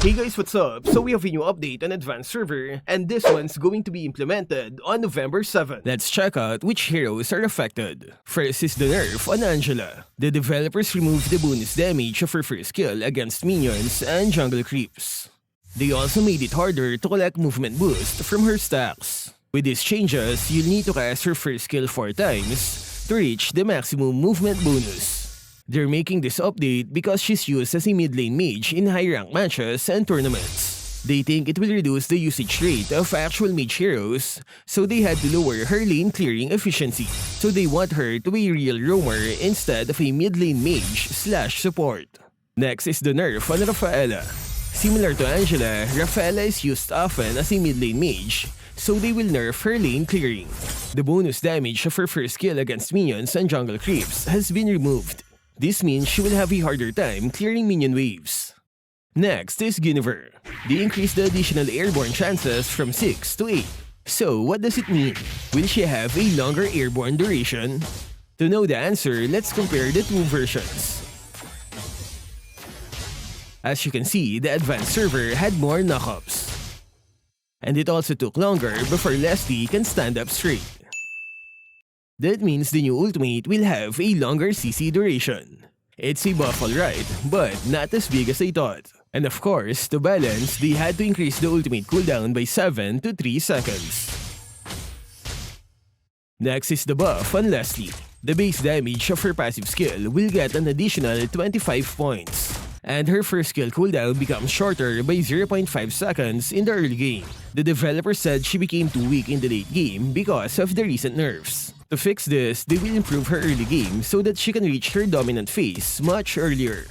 Hey guys, what's up? So we have a new update on Advanced Server, and this one's going to be implemented on November 7th. Let's check out which heroes are affected. First is the nerf on Angela. The developers removed the bonus damage of her first skill against minions and jungle creeps. They also made it harder to collect movement boost from her stacks. With these changes, you'll need to cast her first skill 4 times to reach the maximum movement bonus. They're making this update because she's used as a mid lane mage in high-rank matches and tournaments. They think it will reduce the usage rate of actual mage heroes, so they had to lower her lane clearing efficiency. So they want her to be a real roamer instead of a mid lane mage / support. Next is the nerf on Rafaela. Similar to Angela, Rafaela is used often as a mid lane mage, so they will nerf her lane clearing. The bonus damage of her first skill against minions and jungle creeps has been removed. This means she will have a harder time clearing minion waves. Next is Guinevere. They increased the additional airborne chances from 6 to 8. So what does it mean? Will she have a longer airborne duration? To know the answer, let's compare the two versions. As you can see, the advanced server had more knockups. And it also took longer before Lesley can stand up straight. That means the new ultimate will have a longer CC duration. It's a buff alright, but not as big as I thought. And of course, to balance, they had to increase the ultimate cooldown by 7 to 3 seconds. Next is the buff on Lesley. The base damage of her passive skill will get an additional 25 points. And her first skill cooldown becomes shorter by 0.5 seconds in the early game. The developer said she became too weak in the late game because of the recent nerfs. To fix this, they will improve her early game so that she can reach her dominant phase much earlier.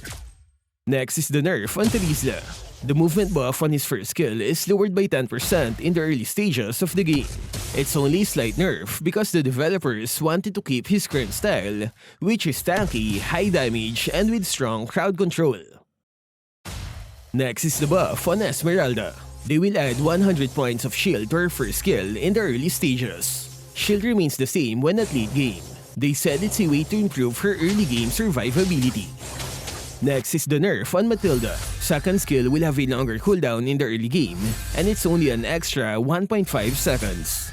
Next is the nerf on Terizla. The movement buff on his first skill is lowered by 10% in the early stages of the game. It's only a slight nerf because the developers wanted to keep his current style, which is tanky, high damage, and with strong crowd control. Next is the buff on Esmeralda. They will add 100 points of shield to her first skill in the early stages. Shield remains the same when at late game. They said it's a way to improve her early game survivability. Next is the nerf on Mathilda. Second skill will have a longer cooldown in the early game, and it's only an extra 1.5 seconds.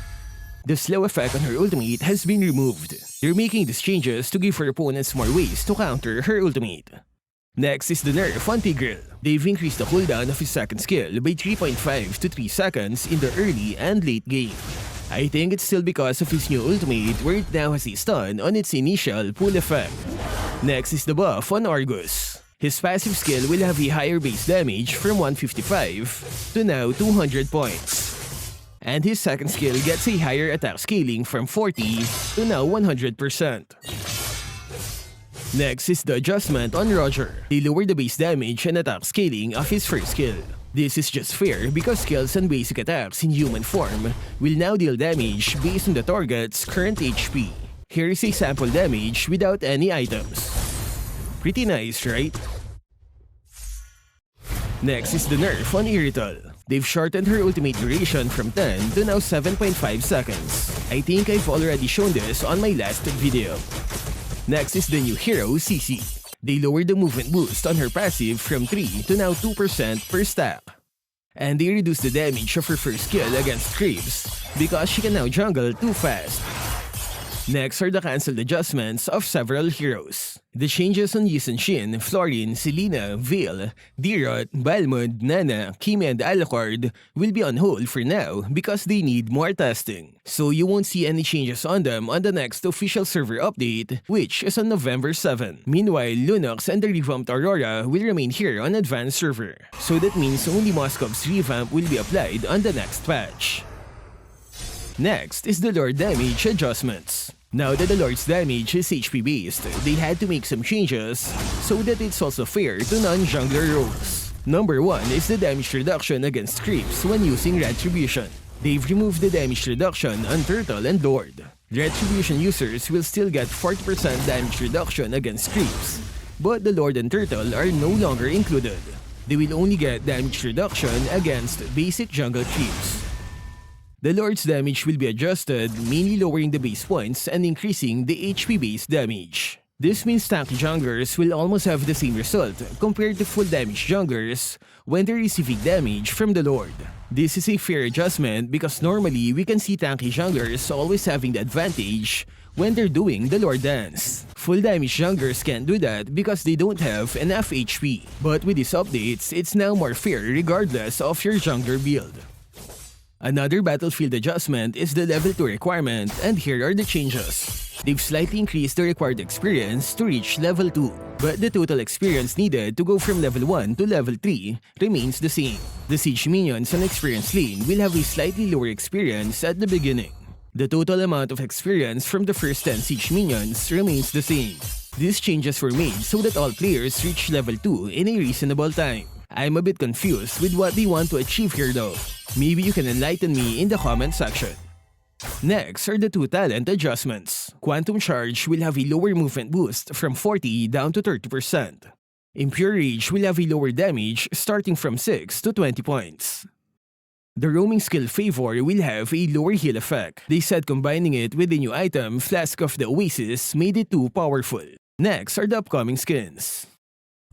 The slow effect on her ultimate has been removed. They're making these changes to give her opponents more ways to counter her ultimate. Next is the nerf on Tigreal. They've increased the cooldown of his second skill by 3.5 to 3 seconds in the early and late game. I think it's still because of his new ultimate where it now has a stun on its initial pull effect. Next is the buff on Argus. His passive skill will have a higher base damage from 155 to now 200 points. And his second skill gets a higher attack scaling from 40 to now 100%. Next is the adjustment on Roger. They lowered the base damage and attack scaling of his first skill. This is just fair because skills and basic attacks in human form will now deal damage based on the target's current HP. Here is a sample damage without any items. Pretty nice, right? Next is the nerf on Irithel. They've shortened her ultimate duration from 10 to now 7.5 seconds. I think I've already shown this on my last video. Next is the new hero, Cici. They lowered the movement boost on her passive from 3 to now 2% per stack. And they reduced the damage of her first skill against creeps because she can now jungle too fast. Next are the cancelled adjustments of several heroes. The changes on Yi Shin, Florin, Selena, Veil, Dirot, Balmud, Nana, Kim, and Alucard will be on hold for now because they need more testing. So you won't see any changes on them on the next official server update, which is on November 7. Meanwhile, Lunox and the revamped Aurora will remain here on Advanced Server. So that means only Moscov's revamp will be applied on the next patch. Next is the Lord damage adjustments. Now that the Lord's damage is HP based, they had to make some changes so that it's also fair to non-jungler roles. Number 1 is the damage reduction against creeps when using Retribution. They've removed the damage reduction on Turtle and Lord. Retribution users will still get 40% damage reduction against creeps, but the Lord and Turtle are no longer included. They will only get damage reduction against basic jungle creeps. The Lord's damage will be adjusted, mainly lowering the base points and increasing the HP-based damage. This means tanky junglers will almost have the same result compared to full damage junglers when they're receiving damage from the Lord. This is a fair adjustment because normally we can see tanky junglers always having the advantage when they're doing the Lord dance. Full damage junglers can't do that because they don't have enough HP. But with these updates, it's now more fair regardless of your jungler build. Another battlefield adjustment is the level 2 requirement, and here are the changes. They've slightly increased the required experience to reach level 2, but the total experience needed to go from level 1 to level 3 remains the same. The siege minions on experience lane will have a slightly lower experience at the beginning. The total amount of experience from the first 10 siege minions remains the same. These changes were made so that all players reach level 2 in a reasonable time. I'm a bit confused with what they want to achieve here though. Maybe you can enlighten me in the comment section. Next are the 2 talent adjustments. Quantum Charge will have a lower movement boost from 40 down to 30%. Impure Rage will have a lower damage starting from 6 to 20 points. The Roaming Skill Favor will have a lower heal effect. They said combining it with the new item Flask of the Oasis made it too powerful. Next are the upcoming skins.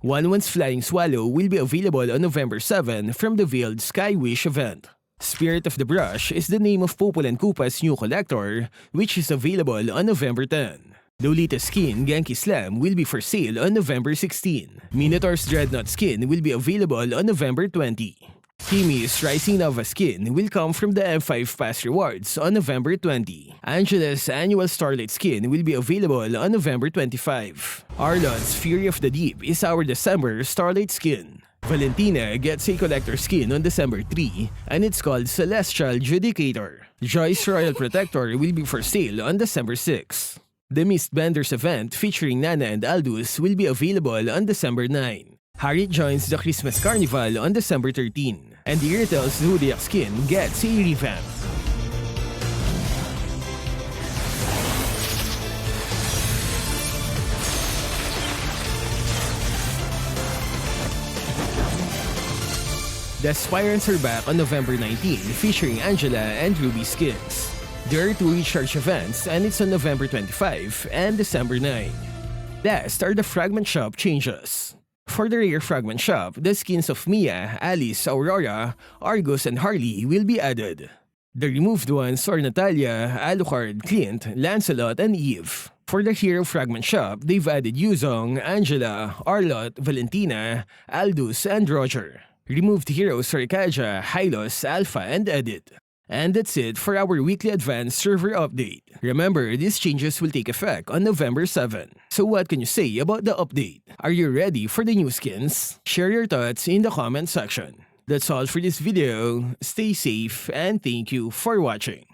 One's Flying Swallow will be available on November 7 from the Veiled Sky Wish event. Spirit of the Brush is the name of Popol and Koopa's new collector, which is available on November 10. Lolita's skin Genki Slam will be for sale on November 16. Minotaur's Dreadnought skin will be available on November 20. Kimi's Rising Nova skin will come from the M5 Pass Rewards on November 20. Angela's Annual Starlight skin will be available on November 25. Arlot's Fury of the Deep is our December Starlight skin. Valentina gets a collector skin on December 3, and it's called Celestial Judicator. Joy's Royal Protector will be for sale on December 6. The Mistbenders event featuring Nana and Aldous will be available on December 9. Harriet joins the Christmas Carnival on December 13, and Irithel's Zodiac skin gets a revamp. The Aspirants are back on November 19, featuring Angela and Ruby skins. There are 2 recharge events, and it's on November 25 and December 9. Last are the Fragment Shop changes. For the rare Fragment Shop, the skins of Mia, Alice, Aurora, Argus, and Harley will be added. The removed ones are Natalia, Alucard, Clint, Lancelot, and Eve. For the Hero Fragment Shop, they've added Yuzong, Angela, Arlot, Valentina, Aldous, and Roger. Removed heroes are Kaja, Hylos, Alpha, and Edit. And that's it for our weekly advanced server update. Remember, these changes will take effect on November 7. So what can you say about the update? Are you ready for the new skins? Share your thoughts in the comment section. That's all for this video. Stay safe and thank you for watching.